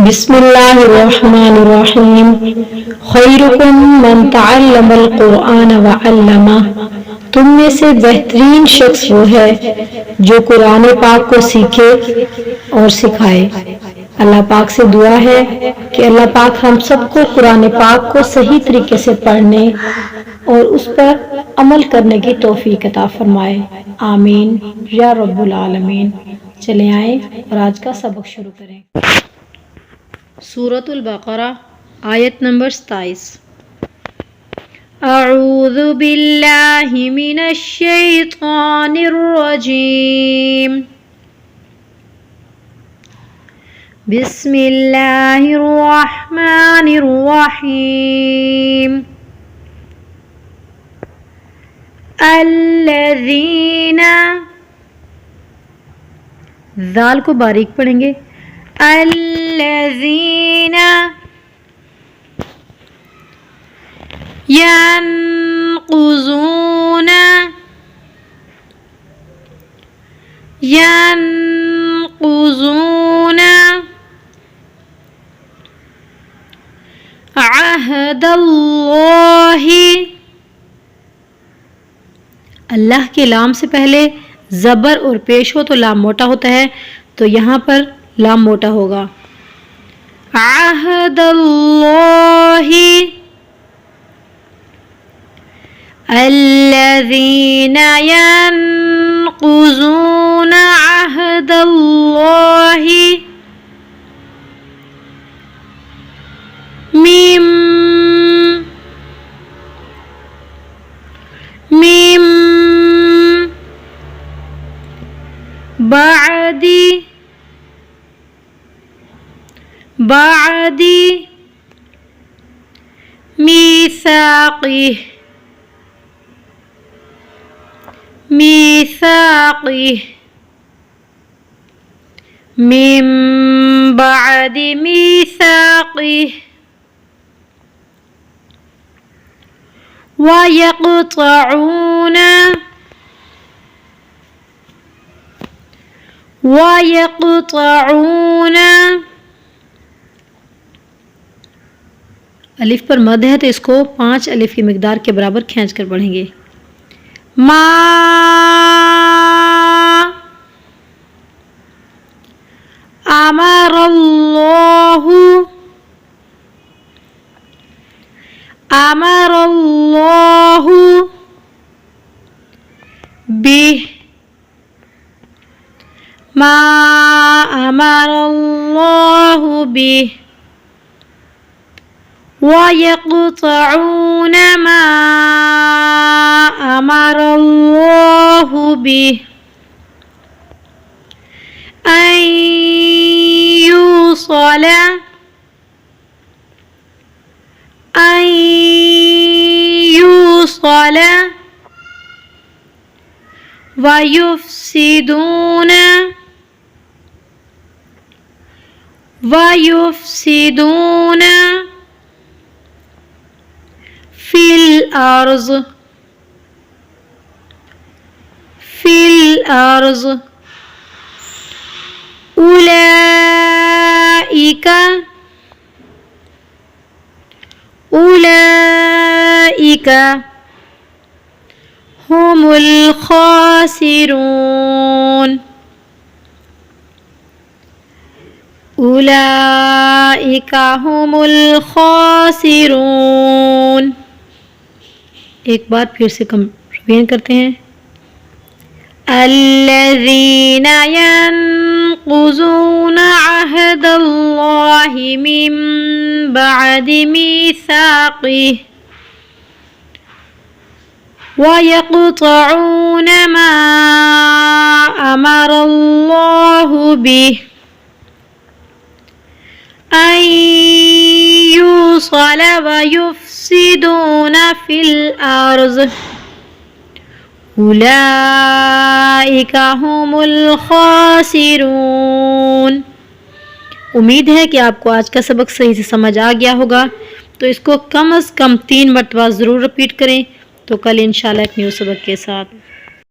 बिस्मिल्लाहिर्रहमानिर्रहीम। खैरुकुम मन तअल्लमल कुरआन व अल्लमा। तुम में से बेहतरीन शख्स वो है जो कुरान पाक को सीखे और सिखाए। अल्लाह पाक से दुआ है कि अल्लाह पाक हम सबको कुरान पाक को सही तरीके से पढ़ने और उस पर अमल करने की तौफीक अता फरमाए। आमीन या रब्बुल आलमीन। चले आए और आज का सबक शुरू करें। सूरतुल बकरा आयत नंबर 27। अऊज़ु बिल्लाहि मिनश शैतानिर रजीम। बिस्मिल्लाहिर रहमानिर रहीम। अल्लज़ीना, ज़ाल को बारीक पढ़ेंगे। अल्लज़ीना यनकुज़ूना अहदल्लाहि। अल्लाह के लाम से पहले ज़बर और पेश हो तो लाम मोटा होता है, तो यहाँ पर लाम मोटा होगा। अहदल्लाहि अल्लज़ीना यनकुज़ूना अहदल्लाहि मिम बादी मीसाक़िह मिम बादी मीसाक़िह वयक़तऊना अलिफ पर मद है तो इसको 5 अलिफ की मिकदार के बराबर खींच कर पढ़ेंगे। मा अमरल्लाहु बिह मा अमरल्लाहु बिह वयक़तऊन मा अमरल्लाहु बिह अन युसल वयुफ्सिदून फिल अर्ज़ उलाइका हुमुल खासिरून। उलाइका हुमुल खासिरून। एक बार फिर से रिवीजन करते हैं। अल्लज़ीना यनकुज़ूना अहदल्लाहि मिन बअदि मीसाक़िह वयक़तऊन मा अमरल्लाहु बिह अन युसल वयुफ्सिदून फिल अर्ज़ उलाइका हुमुल खासिरून। उम्मीद है कि आपको आज का सबक सही से समझ आ गया होगा, तो इसको कम से कम 3 मरतबा ज़रूर रिपीट करें। तो कल इंशाल्लाह एक न्यू सबक के साथ